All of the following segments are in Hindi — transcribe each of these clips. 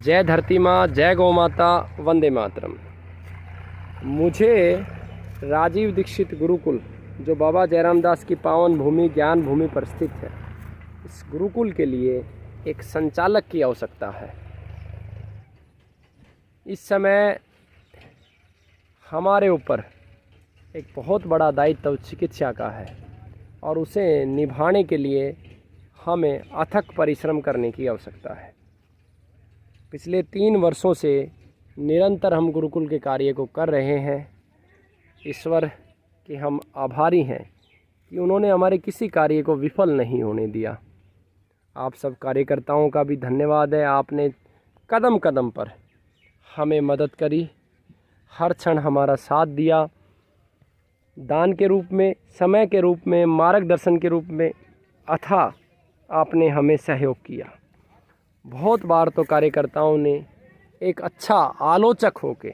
जय धरती माँ, जय गौ माता, वंदे मातरम। मुझे राजीव दीक्षित गुरुकुल, जो बाबा जयराम दास की पावन भूमि ज्ञान भूमि पर स्थित है, इस गुरुकुल के लिए एक संचालक की आवश्यकता है। इस समय हमारे ऊपर एक बहुत बड़ा दायित्व चिकित्सा का है और उसे निभाने के लिए हमें अथक परिश्रम करने की आवश्यकता है। पिछले 3 वर्षों से निरंतर हम गुरुकुल के कार्य को कर रहे हैं। ईश्वर के हम आभारी हैं कि उन्होंने हमारे किसी कार्य को विफल नहीं होने दिया। आप सब कार्यकर्ताओं का भी धन्यवाद है। आपने कदम कदम पर हमें मदद करी, हर क्षण हमारा साथ दिया, दान के रूप में, समय के रूप में, मार्गदर्शन के रूप में अथाह आपने हमें सहयोग किया। बहुत बार तो कार्यकर्ताओं ने एक अच्छा आलोचक होके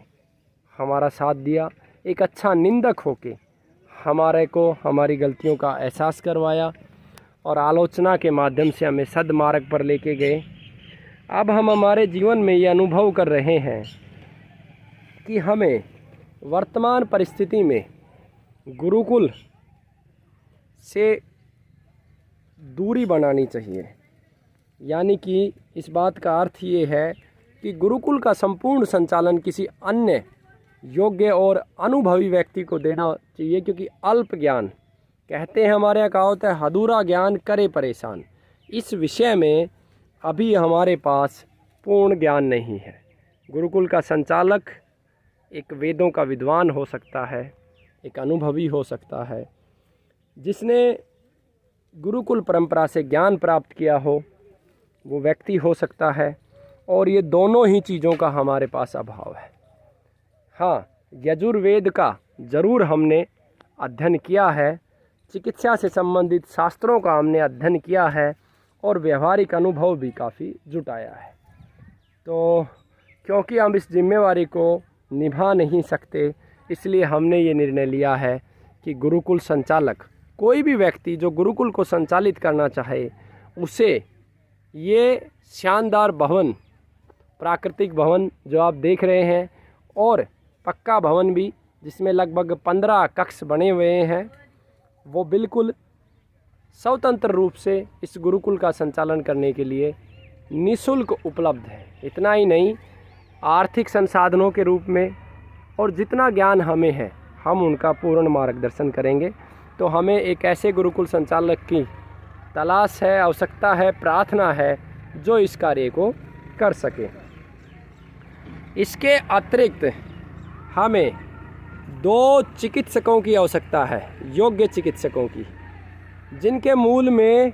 हमारा साथ दिया, एक अच्छा निंदक होके हमारे को हमारी गलतियों का एहसास करवाया और आलोचना के माध्यम से हमें सद्मार्ग पर लेके गए। अब हम हमारे जीवन में ये अनुभव कर रहे हैं कि हमें वर्तमान परिस्थिति में गुरुकुल से दूरी बनानी चाहिए। यानी कि इस बात का अर्थ ये है कि गुरुकुल का संपूर्ण संचालन किसी अन्य योग्य और अनुभवी व्यक्ति को देना चाहिए, क्योंकि अल्प ज्ञान, कहते हैं हमारे यहाँ कहावत है, अधूरा ज्ञान करे परेशान। इस विषय में अभी हमारे पास पूर्ण ज्ञान नहीं है। गुरुकुल का संचालक एक वेदों का विद्वान हो सकता है, एक अनुभवी हो सकता है, जिसने गुरुकुल परंपरा से ज्ञान प्राप्त किया हो, वो व्यक्ति हो सकता है। और ये दोनों ही चीज़ों का हमारे पास अभाव है। हाँ, यजुर्वेद का ज़रूर हमने अध्ययन किया है, चिकित्सा से संबंधित शास्त्रों का हमने अध्ययन किया है और व्यवहारिक अनुभव भी काफ़ी जुटाया है। तो क्योंकि हम इस जिम्मेवारी को निभा नहीं सकते, इसलिए हमने ये निर्णय लिया है कि गुरुकुल संचालक, कोई भी व्यक्ति जो गुरुकुल को संचालित करना चाहे, उसे ये शानदार भवन, प्राकृतिक भवन जो आप देख रहे हैं, और पक्का भवन भी जिसमें लगभग 15 कक्ष बने हुए हैं, वो बिल्कुल स्वतंत्र रूप से इस गुरुकुल का संचालन करने के लिए निःशुल्क उपलब्ध है। इतना ही नहीं, आर्थिक संसाधनों के रूप में और जितना ज्ञान हमें है, हम उनका पूर्ण मार्गदर्शन करेंगे। तो हमें एक ऐसे गुरुकुल संचालक की तलाश है, आवश्यकता है, प्रार्थना है, जो इस कार्य को कर सके। इसके अतिरिक्त हमें 2 चिकित्सकों की आवश्यकता है, योग्य चिकित्सकों की, जिनके मूल में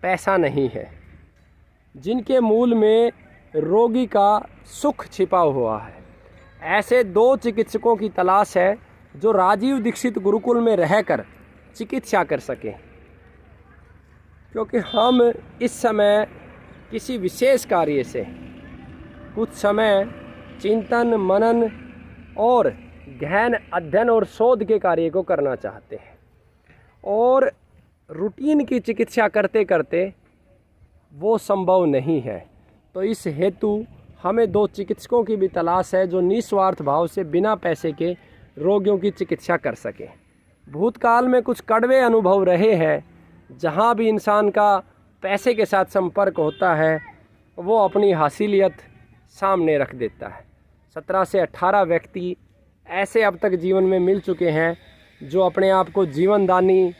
पैसा नहीं है, जिनके मूल में रोगी का सुख छिपा हुआ है। ऐसे 2 चिकित्सकों की तलाश है जो राजीव दीक्षित गुरुकुल में रहकर चिकित्सा कर सकें। क्योंकि हम इस समय किसी विशेष कार्य से कुछ समय चिंतन, मनन और गहन अध्ययन और शोध के कार्य को करना चाहते हैं, और रूटीन की चिकित्सा करते करते वो संभव नहीं है। तो इस हेतु हमें 2 चिकित्सकों की भी तलाश है जो निस्वार्थ भाव से बिना पैसे के रोगियों की चिकित्सा कर सके। भूतकाल में कुछ कड़वे अनुभव रहे हैं, जहाँ भी इंसान का पैसे के साथ संपर्क होता है, वो अपनी हासिलियत सामने रख देता है। 17 से 18 व्यक्ति ऐसे अब तक जीवन में मिल चुके हैं जो अपने आप को जीवनदानी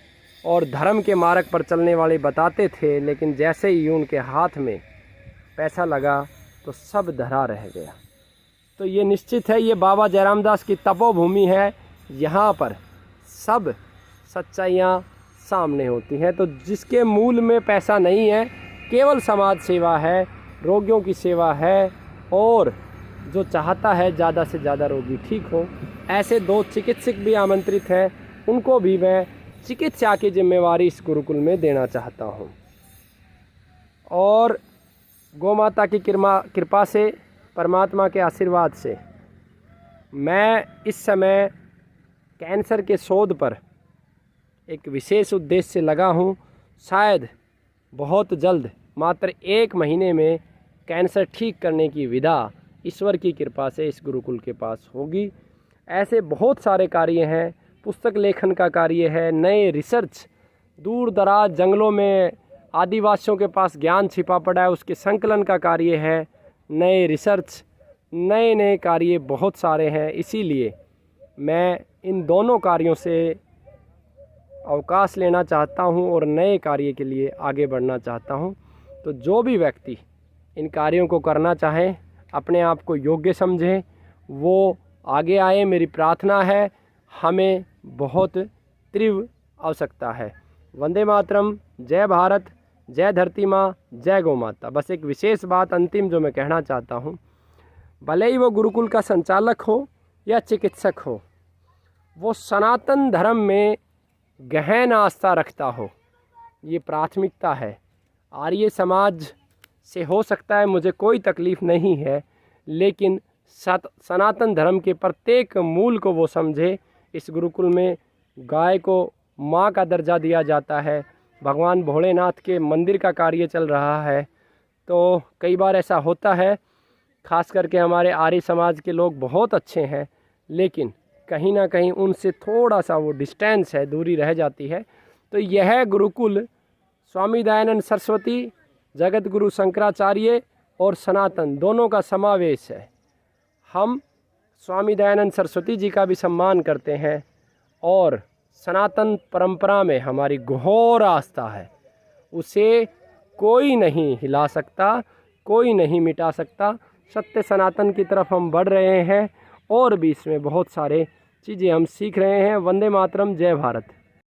और धर्म के मार्ग पर चलने वाले बताते थे, लेकिन जैसे ही उनके हाथ में पैसा लगा तो सब धरा रह गया। तो ये निश्चित है, ये बाबा जयराम दास की तपोभूमि है, यहाँ पर सब सच्चाइयाँ सामने होती हैं। तो जिसके मूल में पैसा नहीं है, केवल समाज सेवा है, रोगियों की सेवा है, और जो चाहता है ज़्यादा से ज़्यादा रोगी ठीक हो, ऐसे 2 चिकित्सक भी आमंत्रित हैं। उनको भी मैं चिकित्सा की जिम्मेवारी इस गुरुकुल में देना चाहता हूँ। और गौ माता की कृपा से, परमात्मा के आशीर्वाद से, मैं इस समय कैंसर के शोध पर एक विशेष उद्देश्य से लगा हूँ। शायद बहुत जल्द, मात्र 1 महीने में कैंसर ठीक करने की विधा ईश्वर की कृपा से इस गुरुकुल के पास होगी। ऐसे बहुत सारे कार्य हैं, पुस्तक लेखन का कार्य है, नए रिसर्च, दूर दराज जंगलों में आदिवासियों के पास ज्ञान छिपा पड़ा है उसके संकलन का कार्य है, नए रिसर्च, नए नए कार्य बहुत सारे हैं। इसीलिए मैं इन दोनों कार्यों से अवकाश लेना चाहता हूं और नए कार्य के लिए आगे बढ़ना चाहता हूं। तो जो भी व्यक्ति इन कार्यों को करना चाहें, अपने आप को योग्य समझें, वो आगे आए। मेरी प्रार्थना है, हमें बहुत तीव्र आवश्यकता है। वंदे मातरम, जय भारत, जय धरती माँ, जय गौ माता। बस एक विशेष बात अंतिम जो मैं कहना चाहता हूँ, भले ही वो गुरुकुल का संचालक हो या चिकित्सक हो, वो सनातन धर्म में गहन आस्था रखता हो, ये प्राथमिकता है। आर्य समाज से हो सकता है मुझे कोई तकलीफ़ नहीं है, लेकिन सनातन धर्म के प्रत्येक मूल को वो समझे। इस गुरुकुल में गाय को माँ का दर्जा दिया जाता है, भगवान भोलेनाथ के मंदिर का कार्य चल रहा है। तो कई बार ऐसा होता है, खास करके हमारे आर्य समाज के लोग बहुत अच्छे हैं, लेकिन कहीं ना कहीं उनसे थोड़ा सा वो डिस्टेंस है, दूरी रह जाती है। तो यह गुरुकुल स्वामी दयानंद सरस्वती, जगत गुरु शंकराचार्य और सनातन दोनों का समावेश है। हम स्वामी दयानंद सरस्वती जी का भी सम्मान करते हैं और सनातन परंपरा में हमारी घोर आस्था है, उसे कोई नहीं हिला सकता, कोई नहीं मिटा सकता। सत्य सनातन की तरफ हम बढ़ रहे हैं और भी इसमें बहुत सारे चीज़ें हम सीख रहे हैं। वंदे मातरम, जय भारत।